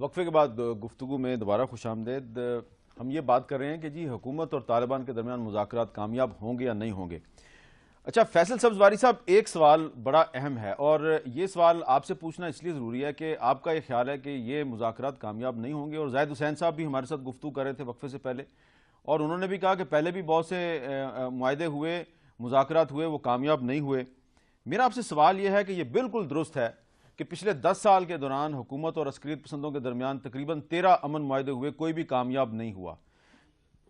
وقفے کے بعد گفتگو میں دوبارہ خوش آمدید. ہم یہ بات کر رہے ہیں کہ جی حکومت اور طالبان کے درمیان مذاکرات کامیاب ہوں گے یا نہیں ہوں گے. اچھا فیصل سبزواری صاحب، ایک سوال بڑا اہم ہے اور یہ سوال آپ سے پوچھنا اس لیے ضروری ہے کہ آپ کا یہ خیال ہے کہ یہ مذاکرات کامیاب نہیں ہوں گے. اور زاہد حسین صاحب بھی ہمارے ساتھ گفتگو کر رہے تھے وقفے سے پہلے اور انہوں نے بھی کہا کہ پہلے بھی بہت سے معاہدے ہوئے، مذاکرات ہوئے، وہ کامیاب نہیں ہوئے. میرا آپ سے سوال یہ ہے کہ یہ بالکل درست ہے کہ پچھلے 10 سال کے دوران حکومت اور عسکریت پسندوں کے درمیان تقریباً 13 امن معاہدے ہوئے، کوئی بھی کامیاب نہیں ہوا.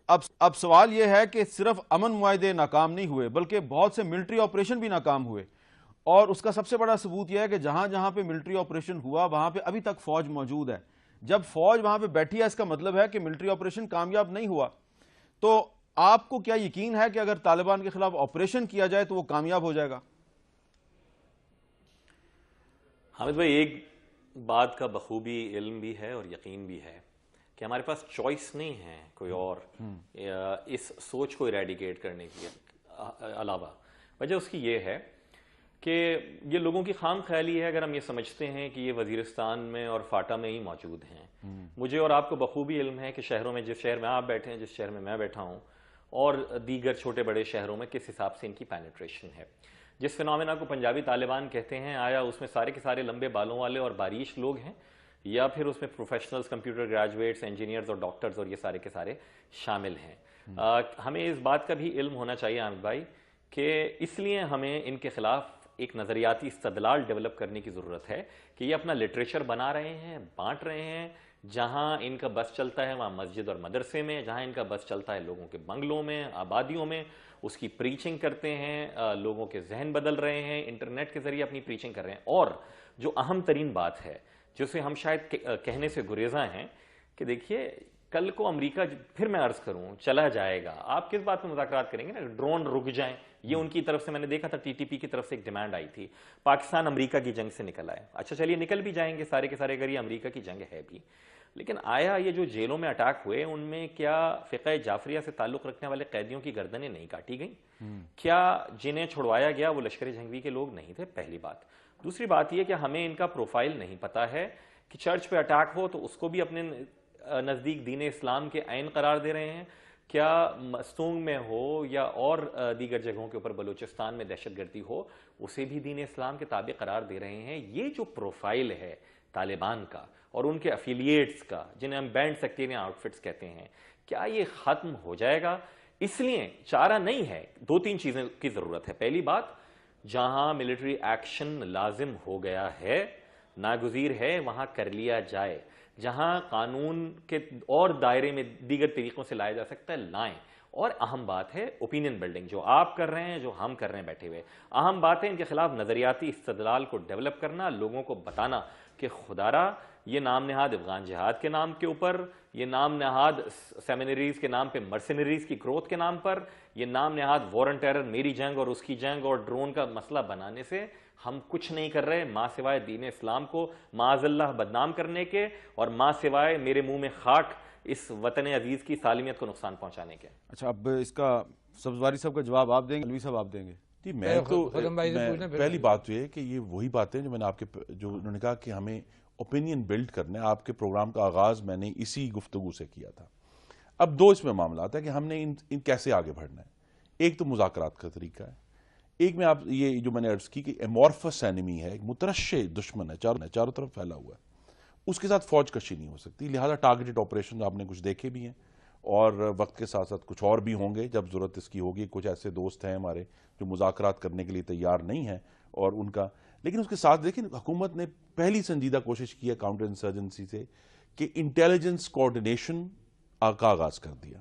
اب سوال یہ ہے کہ صرف امن معاہدے ناکام نہیں ہوئے بلکہ بہت سے ملٹری آپریشن بھی ناکام ہوئے، اور اس کا سب سے بڑا ثبوت یہ ہے کہ جہاں جہاں پہ ملٹری آپریشن ہوا وہاں پہ ابھی تک فوج موجود ہے. جب فوج وہاں پہ بیٹھی ہے اس کا مطلب ہے کہ ملٹری آپریشن کامیاب نہیں ہوا. تو آپ کو کیا یقین ہے کہ اگر طالبان کے خلاف آپریشن کیا جائے تو وہ کامیاب ہو جائے گا؟ حامد بھائی، ایک بات کا بخوبی علم بھی ہے اور یقین بھی ہے کہ ہمارے پاس چوائس نہیں ہے کوئی اور اس سوچ کو ایریڈیکیٹ کرنے کی علاوہ. وجہ اس کی یہ ہے کہ یہ لوگوں کی خام خیالی ہے اگر ہم یہ سمجھتے ہیں کہ یہ وزیرستان میں اور فاٹا میں ہی موجود ہیں. مجھے اور آپ کو بخوبی علم ہے کہ شہروں میں، جس شہر میں آپ بیٹھے ہیں، جس شہر میں میں بیٹھا ہوں، اور دیگر چھوٹے بڑے شہروں میں کس حساب سے ان کی پینیٹریشن ہے. جس فنومینا کو پنجابی طالبان کہتے ہیں، آیا اس میں سارے کے سارے لمبے بالوں والے اور باریش لوگ ہیں، یا پھر اس میں پروفیشنلز، کمپیوٹر گریجویٹس، انجینئرز اور ڈاکٹرز اور یہ سارے کے سارے شامل ہیں. ہمیں اس بات کا بھی علم ہونا چاہیے حامد بھائی کہ اس لیے ہمیں ان کے خلاف ایک نظریاتی استدلال ڈیولپ کرنے کی ضرورت ہے کہ یہ اپنا لٹریچر بنا رہے ہیں، بانٹ رہے ہیں. جہاں ان کا بس چلتا ہے وہاں مسجد اور مدرسے میں، جہاں ان کا بس چلتا ہے لوگوں کے بنگلوں میں، آبادیوں میں، اس کی پریچنگ کرتے ہیں. لوگوں کے ذہن بدل رہے ہیں، انٹرنیٹ کے ذریعے اپنی پریچنگ کر رہے ہیں. اور جو اہم ترین بات ہے جسے ہم شاید کہنے سے گریزاں ہیں کہ دیکھیے کل کو امریکہ، پھر میں عرض کروں، چلا جائے گا، آپ کس بات پہ مذاکرات کریں گے نا؟ ڈرون رک جائیں. یہ ان کی طرف سے میں نے دیکھا تھا، ٹی ٹی پی کی طرف سے ایک ڈیمانڈ آئی تھی، پاکستان امریکہ کی جنگ سے نکل آئے. اچھا چلیے نکل بھی جائیں گے سارے کے سارے اگر یہ امریکہ کی جنگ ہے بھی، لیکن آیا یہ جو جیلوں میں اٹیک ہوئے ان میں کیا فقہ جعفریہ سے تعلق رکھنے والے قیدیوں کی گردنیں نہیں کاٹی گئیں؟ کیا جنہیں چھڑوایا گیا وہ لشکر جھنگوی کے لوگ نہیں تھے؟ پہلی بات. دوسری بات یہ کہ ہمیں ان کا پروفائل نہیں پتا ہے کہ چرچ پہ اٹیک ہو تو اس کو بھی اپنے نزدیک دین اسلام کے عین قرار دے رہے ہیں، کیا مستونگ میں ہو یا اور دیگر جگہوں کے اوپر بلوچستان میں دہشت گردی ہو اسے بھی دین اسلام کے تابع قرار دے رہے ہیں. یہ جو پروفائل ہے طالبان کا اور ان کے افیلیٹس کا، جنہیں ہم بینڈ سیکٹیرین آؤٹ فٹس کہتے ہیں، کیا یہ ختم ہو جائے گا؟ اس لیے چارہ نہیں ہے، دو تین چیزیں کی ضرورت ہے. پہلی بات، جہاں ملٹری ایکشن لازم ہو گیا ہے، ناگزیر ہے، وہاں کر لیا جائے. جہاں قانون کے اور دائرے میں دیگر طریقوں سے لایا جا سکتا ہے لائیں. اور اہم بات ہے اوپینین بلڈنگ، جو آپ کر رہے ہیں، جو ہم کر رہے ہیں بیٹھے ہوئے. اہم بات ہے ان کے خلاف نظریاتی استدلال کو ڈیولپ کرنا، لوگوں کو بتانا کہ خدارا یہ نام نہاد افغان جہاد کے نام کے اوپر، یہ نام نہاد سیمینریز کے نام پہ مرسنریز کی گروتھ کے نام پر، یہ نام نہاد وار اینڈ ٹیرر، میری جنگ اور اس کی جنگ اور ڈرون کا مسئلہ بنانے سے ہم کچھ نہیں کر رہے ماں سوائے دین اسلام کو معاذ اللہ بدنام کرنے کے، اور ماں سوائے میرے منہ میں خاک اس وطن عزیز کی سالمیت کو نقصان پہنچانے کے. اچھا اب اس کا سبزواری صاحب کا جواب آپ دیں گے، علوی صاحب آپ دیں گے؟ جی میں تو پہلی بات یہ ہے کہ یہ وہی باتیں جو میں نے آپ کے جو انہوں نے کہا کہ ہمیں اوپینین بلڈ کرنا ہے. آپ کے پروگرام کا آغاز میں نے اسی گفتگو سے کیا تھا. اب دو اس میں معاملات ہیں کہ ہم نے ان کیسے آگے بڑھنا ہے. ایک تو مذاکرات کا طریقہ ہے، ایک میں آپ یہ جو میں نے عرض کی کہ ایمورفس اینمی ہے، ایک مترشح دشمن ہے، چاروں طرف پھیلا ہوا ہے، اس کے ساتھ فوج کشی نہیں ہو سکتی. لہذا ٹارگیٹڈ آپریشن آپ نے کچھ دیکھے بھی ہیں اور وقت کے ساتھ ساتھ کچھ اور بھی ہوں گے جب ضرورت اس کی ہوگی. کچھ ایسے دوست ہیں ہمارے جو مذاکرات کرنے کے لیے تیار نہیں ہیں اور ان کا، لیکن اس کے ساتھ دیکھیں حکومت نے پہلی سنجیدہ کوشش کی ہے کاؤنٹر انسرجنسی سے کہ انٹیلیجنس کوارڈینیشن کا آغاز کر دیا.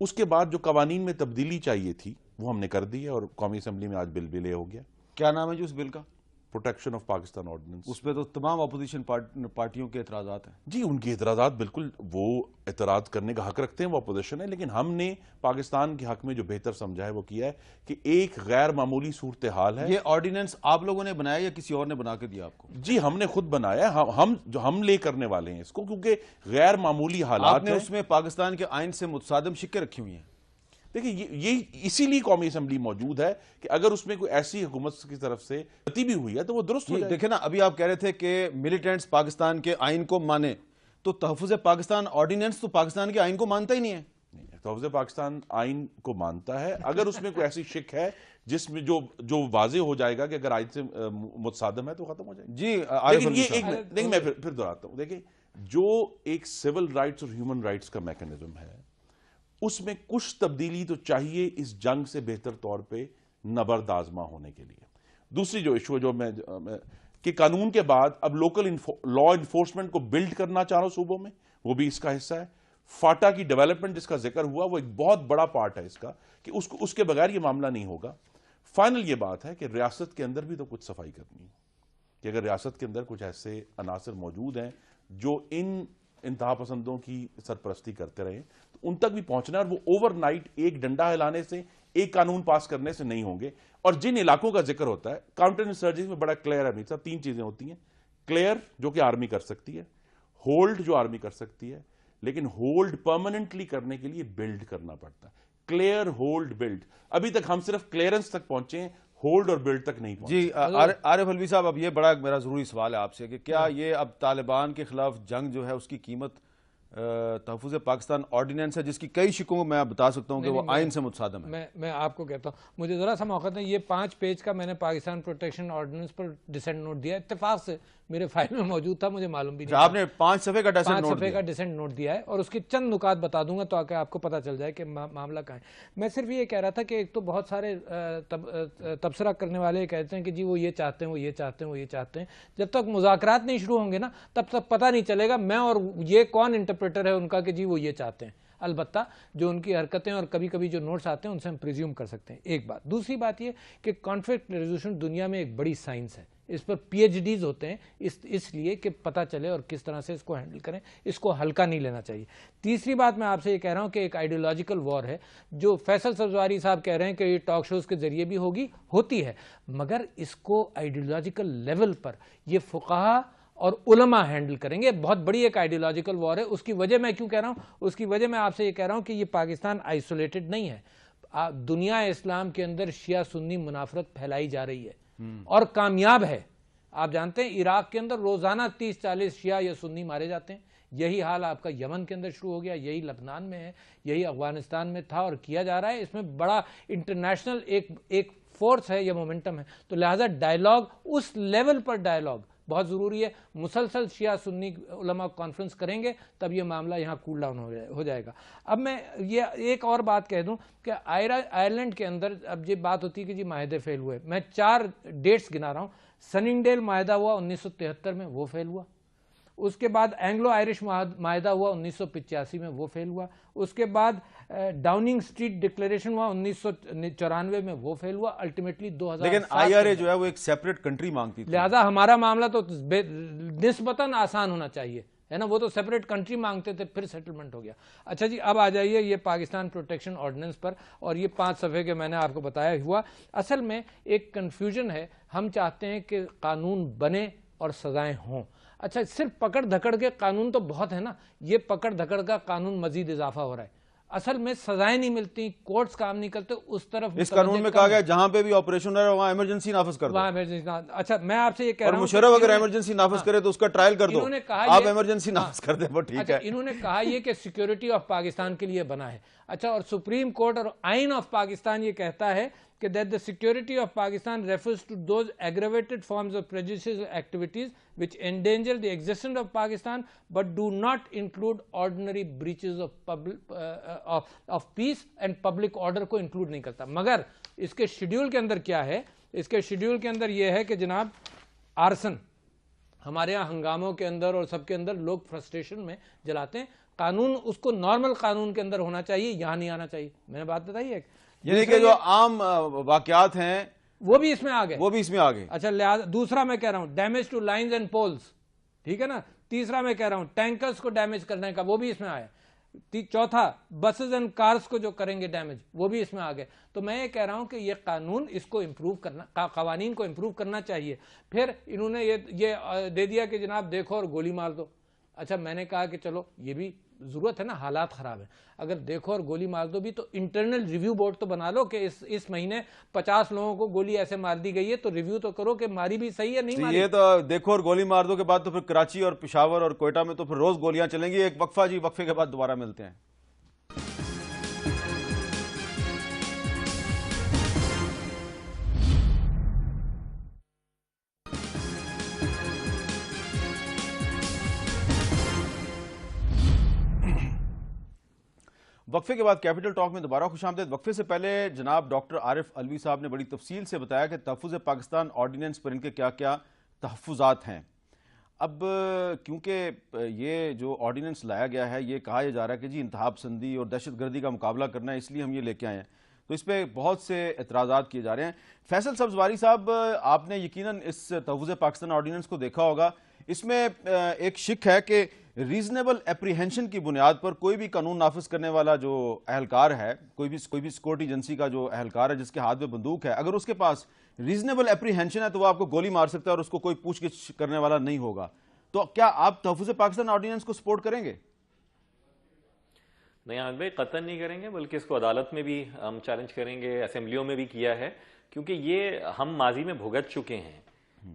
اس کے بعد جو قوانین میں تبدیلی چاہیے تھی وہ ہم نے کر دی ہے اور قومی اسمبلی میں آج بل بھی لے ہو گیا. کیا نام ہے جو اس بل کا؟ Protection of Pakistan ordinance. اس پہ تو تمام اپوزیشن پارٹیوں کے اعتراضات ہیں. جی ان کے اعتراضات، بالکل وہ اعتراض کرنے کا حق رکھتے ہیں، وہ اپوزیشن ہے، لیکن ہم نے پاکستان کے حق میں جو بہتر سمجھا ہے وہ کیا ہے کہ ایک غیر معمولی صورتحال ہے. یہ آرڈیننس آپ لوگوں نے بنایا یا کسی اور نے بنا کے دیا آپ کو؟ جی ہم نے خود بنایا ہے، ہم لے کرنے والے ہیں اس کو، کیونکہ غیر معمولی حالات آپ نے اس میں پاکستان کے آئین سے متصادم شکیں رکھی ہوئی ہیں. دیکھیں یہ اسی لیے قومی اسمبلی موجود ہے کہ اگر اس میں کوئی ایسی حکومت کی طرف سے غلطی بھی ہوئی ہے تو وہ درست ہو جائے. دیکھیں نا ابھی آپ کہہ رہے تھے کہ ملیٹنٹس پاکستان کے آئین کو مانے، تو تحفظ پاکستان آرڈیننس تو پاکستان کے آئین کو مانتا ہی نہیں ہے. تحفظ پاکستان آئین کو مانتا ہے. اگر اس میں کوئی ایسی شک ہے جس میں جو واضح ہو جائے گا کہ اگر آئین سے متصادم ہے تو ختم ہو جائے گا. جی لیکن یہ ایک دیکھیں میں پھر دہراتا ہوں. دیکھیں جو ایک سول رائٹس اور ہیومن رائٹس کا میکنزم ہے اس میں کچھ تبدیلی تو چاہیے اس جنگ سے بہتر طور پہ نبرد آزما ہونے کے لیے. دوسری جو ایشو جو میں کہ قانون کے بعد اب لوکل لا انفورسمنٹ کو بلڈ کرنا چاہ رہا ہوں صوبوں میں, وہ بھی اس کا حصہ ہے. فاٹا کی ڈیولپمنٹ جس کا ذکر ہوا وہ ایک بہت بڑا پارٹ ہے اس کا, کہ اس کے بغیر یہ معاملہ نہیں ہوگا. فائنل یہ بات ہے کہ ریاست کے اندر بھی تو کچھ صفائی کرنی ہے, کہ اگر ریاست کے اندر کچھ ایسے عناصر موجود ہیں جو ان انتہا پسندوں کی سرپرستی کرتے رہے تو ان تک بھی پہنچنا ہے, اور وہ اوور نائٹ ایک ڈنڈا ہلانے سے ایک قانون پاس کرنے سے نہیں ہوں گے. اور جن علاقوں کا ذکر ہوتا ہے کاؤنٹر انسرجنسی میں بڑا کلیئر ہے. صاحب 3 چیزیں ہوتی ہیں. کلیئر جو کہ آرمی کر سکتی ہے, ہولڈ جو آرمی کر سکتی ہے, لیکن ہولڈ پرماننٹلی کرنے کے لیے بلڈ کرنا پڑتا ہے. Clear, hold, build. ابھی تک ہم صرف کلیئرنس تک پہنچے ہیں, ہولڈ اور بلڈ تک نہیں پہنچے. جی عارف الوی صاحب, اب یہ بڑا میرا ضروری سوال ہے آپ سے کہ کیا یہ اب طالبان کے خلاف جنگ جو ہے اس کی قیمت تحفظ پاکستان آرڈیننس ہے, جس کی کئی شکوں کو میں بتا سکتا ہوں کہ وہ آئین سے متصادم ہے. میں آپ کو کہتا ہوں, مجھے ذرا سا موقع دیں. یہ 5 پیج کا میں نے پاکستان پروٹیکشن آرڈیننس پر ڈسینٹ نوٹ دیا, اتفاق سے میرے فائل میں موجود تھا, مجھے معلوم بھی نہیں. آپ نے 5 صفحے کا ڈسینٹ نوٹ دیا ہے, اور اس کی چند نکات بتا دوں گا تو آپ کو پتا چل جائے کہ معاملہ کہاں ہے. میں صرف یہ کہہ رہا تھا کہ ایک تو بہت سارے تبصرہ کرنے والے کہتے ہیں کہ جی وہ یہ چاہتے ہیں, وہ یہ چاہتے ہیں, وہ یہ چاہتے ہیں. جب تک مذاکرات نہیں شروع ہوں گے نا تب تک پتہ نہیں چلے گا میں اور یہ کون انٹرپریٹر ہے ان کا کہ جی وہ یہ چاہتے ہیں. البتہ جو ان کی حرکتیں اور کبھی کبھی جو نوٹس آتے ہیں ان سے ہم پریزیوم کر سکتے ہیں. ایک بات. دوسری بات یہ کہ کانفلکٹ ریزولوشن دنیا میں ایک بڑی سائنس ہے, اس پر پی ایچ ڈیز ہوتے ہیں اس لیے کہ پتہ چلے اور کس طرح سے اس کو ہینڈل کریں, اس کو ہلکا نہیں لینا چاہیے. تیسری بات میں آپ سے یہ کہہ رہا ہوں کہ ایک آئیڈیولوجیکل وار ہے جو فیصل سبزواری صاحب کہہ رہے ہیں کہ یہ ٹاک شوز کے ذریعے بھی ہوتی ہے, مگر اس کو آئیڈیولوجیکل لیول پر یہ فقہا اور علماء ہینڈل کریں گے. بہت بڑی ایک آئیڈیولوجیکل وار ہے. اس کی وجہ میں کیوں کہہ رہا ہوں, اس کی وجہ میں آپ سے یہ کہہ رہا ہوں کہ یہ پاکستان آئسولیٹڈ نہیں ہے. دنیا اسلام کے اندر شیعہ سنی منافرت پھیلائی جا رہی ہے اور کامیاب ہے. آپ جانتے ہیں عراق کے اندر روزانہ 30-40 شیعہ یا سنی مارے جاتے ہیں. یہی حال آپ کا یمن کے اندر شروع ہو گیا, یہی لبنان میں ہے, یہی افغانستان میں تھا اور کیا جا رہا ہے. اس میں بڑا انٹرنیشنل ایک فورس ہے یا مومنٹم ہے. تو لہٰذا ڈائلاگ, اس لیول پر ڈائلاگ بہت ضروری ہے. مسلسل شیعہ سنی علماء کانفرنس کریں گے تب یہ معاملہ یہاں کول ڈاؤن ہو جائے گا. اب میں یہ ایک اور بات کہہ دوں کہ آئرلینڈ کے اندر اب یہ بات ہوتی ہے کہ جی معاہدے فیل ہوئے. میں 4 ڈیٹس گنا رہا ہوں. سننگڈیل معاہدہ ہوا 1973 میں, وہ فیل ہوا. اس کے بعد اینگلو آئرش معاہدہ ہوا 1985 میں, وہ فیل ہوا. اس کے بعد ڈاؤننگ سٹریٹ ڈکلیریشن ہوا 1994 میں, وہ فیل ہوا. الٹیمیٹلی 2000. لیکن آئی آر اے جو ہے وہ ایک سیپریٹ کنٹری مانگتی تھی, لہذا ہمارا معاملہ تو نسبتاً آسان ہونا چاہیے ہے نا. وہ تو سیپریٹ کنٹری مانگتے تھے, پھر سیٹلمنٹ ہو گیا. اچھا جی, اب آ جائیے یہ پاکستان پروٹیکشن آرڈیننس پر, اور یہ 5 صفحے کے میں نے آپ کو بتایا ہوا. اصل میں ایک کنفیوژن ہے. ہم چاہتے ہیں کہ قانون بنے اور سزائیں ہوں. اچھا, صرف پکڑ دھکڑ کے قانون تو بہت ہے نا, یہ پکڑ دھکڑ کا قانون مزید اضافہ ہو رہا ہے. اصل میں سزائیں نہیں ملتی, کورٹس کام نہیں کرتے. اس طرف اس قانون میں کہا گیا جہاں پہ بھی آپریشن ہے وہاں ایمرجنسی نافذ کر دو. اچھا, میں آپ سے یہ کہہ رہا ہوں, اور مشرف اگر ایمرجنسی نافذ کرے تو اس کا ٹرائل کر دو, آپ ایمرجنسی نافذ کر دیں وہ ٹھیک ہے. انہوں نے کہا یہ کہ سیکیورٹی آف پاکستان کے لیے بنا ہے. اچھا, اور سپریم کورٹ اور آئین آف پاکستان یہ کہتا ہے کہ that the security of Pakistan refers to those aggravated forms of prejudicial activities which endanger the existence of Pakistan but do not include ordinary breaches of peace and public order کو include نہیں کرتا. مگر اس کے schedule کے اندر کیا ہے, اس کے schedule کے اندر یہ ہے کہ جناب آرسن ہمارے یہاں ہنگاموں کے اندر اور سب کے اندر لوگ فرسٹریشن میں جلاتے ہیں. قانون اس کو نارمل قانون کے اندر ہونا چاہیے, یہاں نہیں آنا چاہیے. میں نے بات بتائی ہے, یعنی کہ جو عام واقعات ہیں وہ بھی اس میں آ گئے, وہ بھی اس میں آ گئے. اچھا, لہٰذا دوسرا میں کہہ رہا ہوں damage to lines and poles, ٹھیک ہے نا. تیسرا میں کہہ رہا ہوں ٹینکرز کو ڈیمیج کرنے کا, وہ بھی اس میں آیا. چوتھا بسز اینڈ کارز کو جو کریں گے ڈیمیج, وہ بھی اس میں آ گئے. تو میں یہ کہہ رہا ہوں کہ یہ قانون اس کو امپروو کرنا, قوانین کو امپروو کرنا چاہیے. پھر انہوں نے یہ دے دیا کہ جناب دیکھو اور گولی مار دو. اچھا, میں نے کہا کہ چلو یہ بھی ضرورت ہے نا, حالات خراب ہیں. اگر دیکھو اور گولی مار دو بھی تو انٹرنل ریویو بورڈ تو بنا لو کہ اس مہینے 50 لوگوں کو گولی ایسے مار دی گئی ہے, تو ریویو تو کرو کہ ماری بھی صحیح ہے نہیں ماری. یہ تو دیکھو اور گولی مار دو کے بعد تو پھر کراچی اور پشاور اور کوئٹہ میں تو پھر روز گولیاں چلیں گی. ایک وقفہ جی, وقفے کے بعد دوبارہ ملتے ہیں. وقفے کے بعد کیپٹل ٹاک میں دوبارہ خوش آمدید. وقفے سے پہلے جناب ڈاکٹر عارف علوی صاحب نے بڑی تفصیل سے بتایا کہ تحفظ پاکستان آرڈیننس پر ان کے کیا کیا تحفظات ہیں. اب کیونکہ یہ جو آرڈیننس لایا گیا ہے, یہ کہا جا رہا ہے کہ جی انتہا پسندی اور دہشت گردی کا مقابلہ کرنا ہے, اس لیے ہم یہ لے کے آئے ہیں, تو اس پہ بہت سے اعتراضات کیے جا رہے ہیں. فیصل سبزواری صاحب, آپ نے یقیناً اس تحفظ پاکستان آرڈیننس کو دیکھا ہوگا. اس میں ایک شک ہے کہ ریزنیبل اپریہنشن کی بنیاد پر کوئی بھی قانون نافذ کرنے والا جو اہلکار ہے, کوئی بھی سیکورٹی ایجنسی کا جو اہلکار ہے جس کے ہاتھ میں بندوق ہے, اگر اس کے پاس ریزنیبل اپریہنشن ہے تو وہ آپ کو گولی مار سکتا ہے اور اس کو کوئی پوچھ گچھ کرنے والا نہیں ہوگا. تو کیا آپ تحفظ پاکستان آرڈیننس کو سپورٹ کریں گے؟ نہیں احمد بھائی, قطعاً نہیں کریں گے, بلکہ اس کو عدالت میں بھی ہم چیلنج کریں گے, اسمبلیوں میں بھی کیا ہے, کیونکہ یہ ہم ماضی میں بھگت چکے ہیں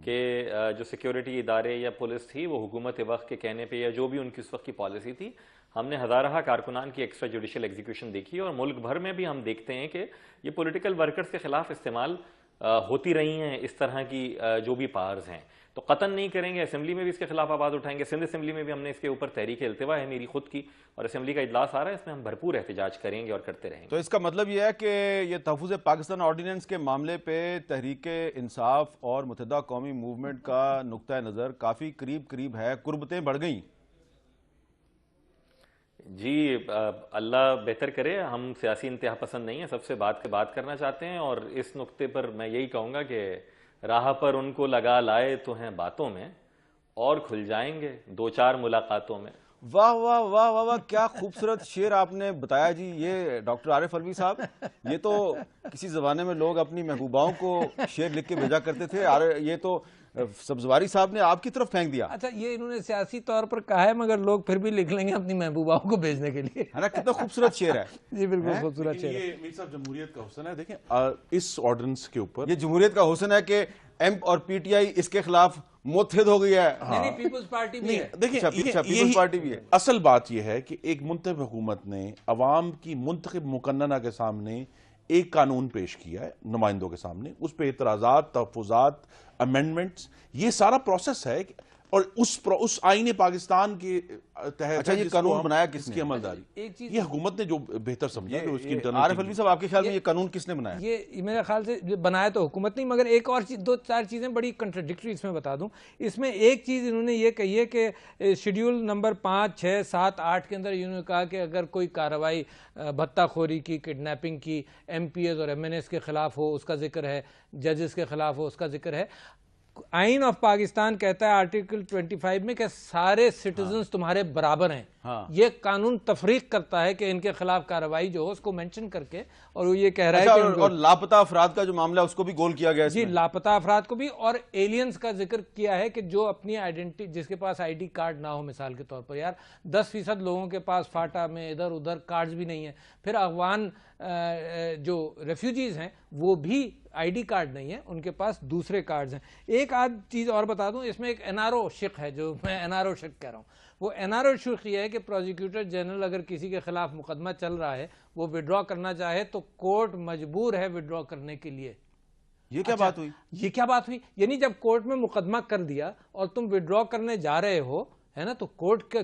کہ جو سیکیورٹی ادارے یا پولیس تھی وہ حکومت وقت کے کہنے پہ یا جو بھی ان کی اس وقت کی پالیسی تھی, ہم نے ہزارہ کارکنان کی ایکسٹرا جوڈیشل ایگزیکیوشن دیکھی, اور ملک بھر میں بھی ہم دیکھتے ہیں کہ یہ پولیٹیکل ورکرز کے خلاف استعمال ہوتی رہی ہیں اس طرح کی جو بھی پاورز ہیں. تو قطعاً نہیں کریں گے. اسمبلی میں بھی اس کے خلاف آواز اٹھائیں گے. سندھ اسمبلی میں بھی ہم نے اس کے اوپر تحریک التوا ہے میری خود کی, اور اسمبلی کا اجلاس آ رہا ہے, اس میں ہم بھرپور احتجاج کریں گے اور کرتے رہیں گے. تو اس کا مطلب یہ ہے کہ یہ تحفظ پاکستان آرڈیننس کے معاملے پہ تحریک انصاف اور متحدہ قومی موومنٹ کا نقطہ نظر کافی قریب ہے, قربتیں بڑھ گئیں. جی اللہ بہتر کرے, ہم سیاسی انتہا پسند نہیں ہیں, سب سے بات کرنا چاہتے ہیں, اور اس نقطے پر میں یہی کہوں گا کہ راہ پر ان کو لگا لائے تو ہیں باتوں میں, اور کھل جائیں گے 2-4 ملاقاتوں میں. واہ واہ واہ واہ واہ, کیا خوبصورت شعر آپ نے بتایا جی. یہ ڈاکٹر عارف علوی صاحب, یہ تو کسی زمانے میں لوگ اپنی محبوباؤں کو شعر لکھ کے بھیجا کرتے تھے, یہ تو سبزواری صاحب نے آپ کی طرف پھینک دیا. اچھا, یہ انہوں نے سیاسی طور پر کہا ہے, مگر لوگ پھر بھی لکھ لیں گے اپنی محبوباؤں کو بھیجنے کے لیے, ہے نا. کتنا خوبصورت شعر ہے. جی بالکل خوبصورت شعر ہے. یہ میر صاحب جمہوریت کا حسن ہے. دیکھیں اس آرڈیننس کے اوپر یہ جمہوریت کا حسن ہے کہ ایم اور پی ٹی آئی اس کے خلاف متحد ہو گئی ہے. نہیں, پیپلز پارٹی بھی ہے. دیکھیں پیپلز پارٹی بھی ہے. اصل بات یہ ہے کہ ایک منتخب حکومت نے عوام کی منتخب مقننہ کے سامنے ایک قانون پیش کیا ہے, نمائندوں کے سامنے, اس پہ اعتراضات, تحفظات, امینڈمنٹس, یہ سارا پروسیس ہے, اور اس آئین پاکستان کے تحت. اچھا, یہ قانون بنایا کس نے؟ عملداری یہ حکومت نے جو بہتر سمجھا کہ اس کی انٹرنل. عارف علوی صاحب, آپ کے خیال میں یہ قانون کس نے بنایا؟ یہ میرے خیال سے بنایا تو حکومت نہیں, مگر ایک اور 2-4 چیزیں بڑی کنٹراڈکٹری اس میں بتا دوں. اس میں ایک چیز انہوں نے یہ کہی ہے کہ شیڈیول نمبر 5, 6, 7, 8 کے اندر انہوں نے کہا کہ اگر کوئی کارروائی بھتہ خوری کی, کڈنیپنگ کی, ایم پی ایز اور ایم این ایز کے خلاف ہو اس کا ذکر ہے, ججز کے خلاف ہو اس کا ذکر ہے. آئین آف پاکستان کہتا ہے آرٹیکل 25 میں کہ سارے سٹیزنز تمہارے برابر ہیں. یہ قانون تفریق کرتا ہے کہ ان کے خلاف کارروائی جو ہو اس کو مینشن کر کے, اور وہ یہ کہہ رہا ہے کہ اور لاپتہ افراد کا جو معاملہ ہے اس کو بھی گول کیا گیا. جی, لاپتہ افراد کو بھی, اور ایلینز کا ذکر کیا ہے کہ جو اپنی آئیڈینٹی, جس کے پاس آئی ڈی کارڈ نہ ہو, مثال کے طور پر یار 10% لوگوں کے پاس فاٹا میں ادھر ادھر کارڈز بھی نہیں ہیں. پھر افغان جو ریفیوجیز ہیں وہ بھی آئی ڈی کارڈ نہیں ہے, ان کے پاس دوسرے کارڈز ہیں. ایک آدھ چیز اور بتا دوں, اس میں ایک این آر او شق ہے, جو میں این آر او شق کہہ رہا ہوں. وہ این آر او شق یہ ہے کہ پروزیکیوٹر جنرل اگر کسی کے خلاف مقدمہ چل رہا ہے, وہ وڈرا کرنا چاہے تو کورٹ مجبور ہے وڈرا کرنے کے لیے. یہ کیا بات ہوئی؟ یہ کیا بات ہوئی؟ یعنی جب کورٹ میں مقدمہ کر دیا اور تم وڈرا کرنے جا رہے ہو, ہے نا, تو کورٹ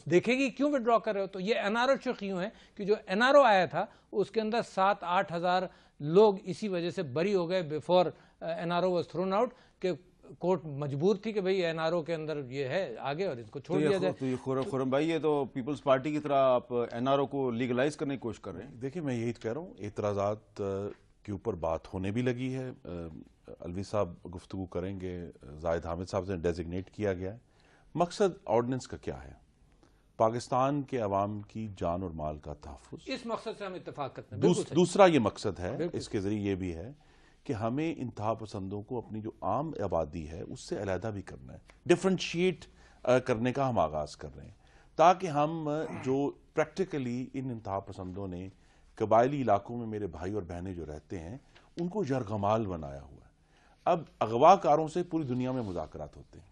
دیکھے گی کیوں وڈرا کر رہے ہو. تو یہ این آر او شق یوں ہے کہ جو این آر او آیا تھا اس کے اندر 7-8 ہزار لوگ اسی وجہ سے بری ہو گئے before N R O was thrown out, کہ کورٹ مجبور تھی کہ بھئی این آر او کے اندر یہ ہے آگے اور اس کو چھوڑ دیا جائے. تو یہ خرم بھائی, یہ تو پیپلز پارٹی کی طرح آپ این آر او کو لیگلائز کرنے کی کوشش کر رہے ہیں. دیکھیں میں یہی کہہ رہا ہوں, اعتراضات کے اوپر بات ہونے بھی لگی ہے. علوی صاحب گفتگو کریں گے, زاہد حامد صاحب سے ڈیزگنیٹ کیا گیا ہے. مقصد آرڈیننس کا کیا ہے؟ پاکستان کے عوام کی جان اور مال کا تحفظ. اس مقصد سے ہم اتفاق کرتے ہیں. دوسرا یہ مقصد ہے, اس کے ذریعے یہ بھی ہے کہ ہمیں انتہا پسندوں کو اپنی جو عام آبادی ہے اس سے علیحدہ بھی کرنا ہے, ڈفرینشیٹ کرنے کا ہم آغاز کر رہے ہیں. تاکہ ہم جو پریکٹیکلی ان انتہا پسندوں نے قبائلی علاقوں میں میرے بھائی اور بہنیں جو رہتے ہیں ان کو یرغمال بنایا ہوا ہے. اب اغوا کاروں سے پوری دنیا میں مذاکرات ہوتے ہیں.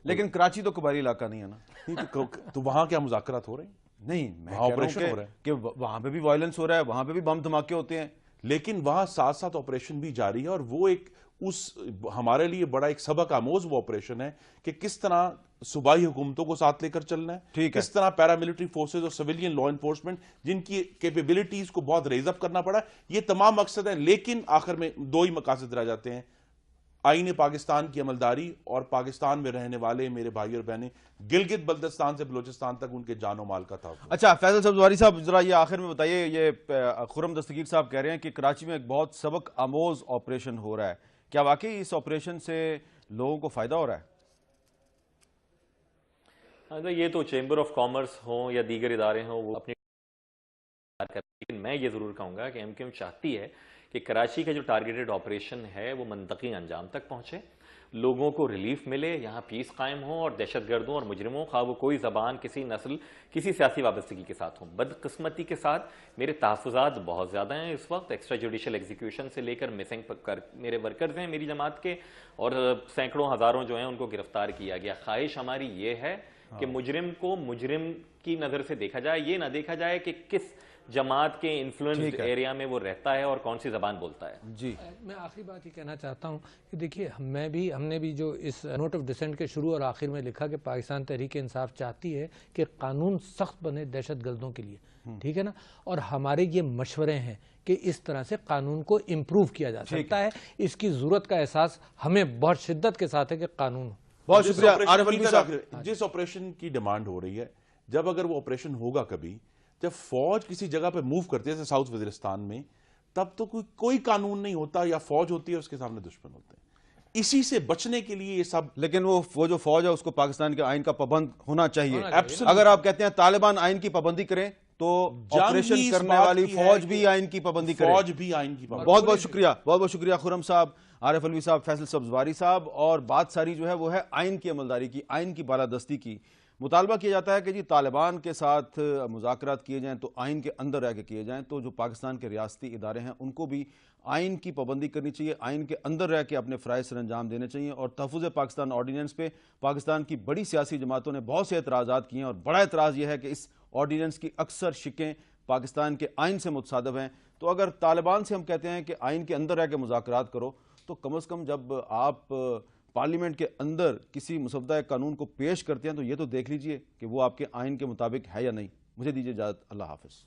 لیکن کراچی تو قبائلی علاقہ نہیں ہے نا. تو وہاں کیا مذاکرات ہو رہے ہیں؟ نہیں، میں وہاں کہہ رہا ہوں آپریشن ہو رہا ہے کہ وہاں پہ بھی وائلنس ہو رہا ہے، وہاں پہ بھی بم دھماکے ہوتے ہیں. لیکن وہاں ساتھ ساتھ آپریشن بھی جاری ہے، اور وہ ایک ہمارے لیے بڑا ایک سبق آموز وہ آپریشن ہے کہ کس طرح صوبائی حکومتوں کو ساتھ لے کر چلنا ہے، کس طرح پیراملٹری فورسز اور سویلین لا انفورسمنٹ جن کی کیپیبلٹیز کو بہت ریز اپ کرنا پڑا. یہ تمام مقصد ہیں، لیکن آخر میں دو ہی مقاصد رہ جاتے ہیں: آئین پاکستان کی عملداری اور پاکستان میں رہنے والے میرے بھائی اور بہنیں گلگت بلتستان سے بلوچستان تک ان کے جان و مال کا تحفظ. اچھا فیصل سبزواری صاحب، ذرا یہ آخر میں بتائیے، یہ خرم دستگیر صاحب کہہ رہے ہیں کہ کراچی میں ایک بہت سبق آموز آپریشن ہو رہا ہے، کیا واقعی اس آپریشن سے لوگوں کو فائدہ ہو رہا ہے؟ یہ تو چیمبر آف کامرس ہوں یا دیگر ادارے ہوں، وہ اپنی، لیکن میں یہ ضرور کہوں گا کہ ایم کیو ایم چاہتی ہے کہ کراچی کا جو ٹارگیٹڈ آپریشن ہے وہ منطقی انجام تک پہنچے، لوگوں کو ریلیف ملے، یہاں پیس قائم ہو، اور دہشت گردوں اور مجرموں، خواہ وہ کوئی زبان، کسی نسل، کسی سیاسی وابستگی کے ساتھ ہوں. بدقسمتی کے ساتھ میرے تحفظات بہت زیادہ ہیں اس وقت، ایکسٹرا جوڈیشل ایگزیکیوشن سے لے کر مسنگ میرے ورکرز ہیں میری جماعت کے، اور سینکڑوں ہزاروں جو ہیں ان کو گرفتار کیا گیا. خواہش ہماری یہ ہے کہ مجرم کو مجرم کی نظر سے دیکھا جائے، یہ نہ دیکھا جائے کہ کس جماعت کے انفلوئنسڈ ایریا میں وہ رہتا ہے اور کون سی زبان بولتا ہے. جی میں آخری بات یہ کہنا چاہتا ہوں کہ دیکھیے ہم نے بھی جو اس نوٹ آف ڈسینٹ کے شروع اور آخر میں لکھا کہ پاکستان تحریک انصاف چاہتی ہے کہ قانون سخت بنے دہشت گردوں کے لیے، ٹھیک ہے نا، اور ہمارے یہ مشورے ہیں کہ اس طرح سے قانون کو امپروو کیا جا سکتا ہے. اس کی ضرورت کا احساس ہمیں بہت شدت کے ساتھ ہے کہ قانون. بہت شکریہ عارف علوی صاحب. جس آپریشن کی ڈیمانڈ ہو رہی ہے، جب اگر وہ آپریشن ہوگا کبھی، جب فوج کسی جگہ پہ موو کرتی ہے جیسے ساؤتھ وزیرستان میں، تب تو کوئی قانون نہیں ہوتا، یا فوج ہوتی ہے اس کے سامنے دشمن ہوتے ہیں. اسی سے بچنے کے لیے یہ سب، لیکن وہ جو فوج ہے اس کو پاکستان کے آئین کا پابند ہونا چاہیے. اگر آپ کہتے ہیں طالبان آئین کی پابندی کریں تو آپریشن کرنے والی فوج بھی آئین کی پابندی کرے. فوج بھی آئین کی پابندی. بہت بہت شکریہ خرم صاحب، عارف علوی صاحب، فیصل سبزواری صاحب. اور بات ساری جو ہے وہ ہے آئین کی عملداری کی، آئین کی بالادستی کی. مطالبہ کیا جاتا ہے کہ جی طالبان کے ساتھ مذاکرات کیے جائیں تو آئین کے اندر رہ کے کیے جائیں، تو جو پاکستان کے ریاستی ادارے ہیں ان کو بھی آئین کی پابندی کرنی چاہیے، آئین کے اندر رہ کے اپنے فرائض سر انجام دینے چاہیے. اور تحفظ پاکستان آرڈیننس پہ پاکستان کی بڑی سیاسی جماعتوں نے بہت سے اعتراضات کیے ہیں، اور بڑا اعتراض یہ ہے کہ اس آرڈیننس کی اکثر شقیں پاکستان کے آئین سے متصادم ہیں. تو اگر طالبان سے ہم کہتے ہیں کہ آئین کے اندر رہ کے مذاکرات کرو، تو کم از کم جب آپ پارلیمنٹ کے اندر کسی مسودہ قانون کو پیش کرتے ہیں تو یہ تو دیکھ لیجئے کہ وہ آپ کے آئین کے مطابق ہے یا نہیں. مجھے دیجیے اجازت، اللہ حافظ.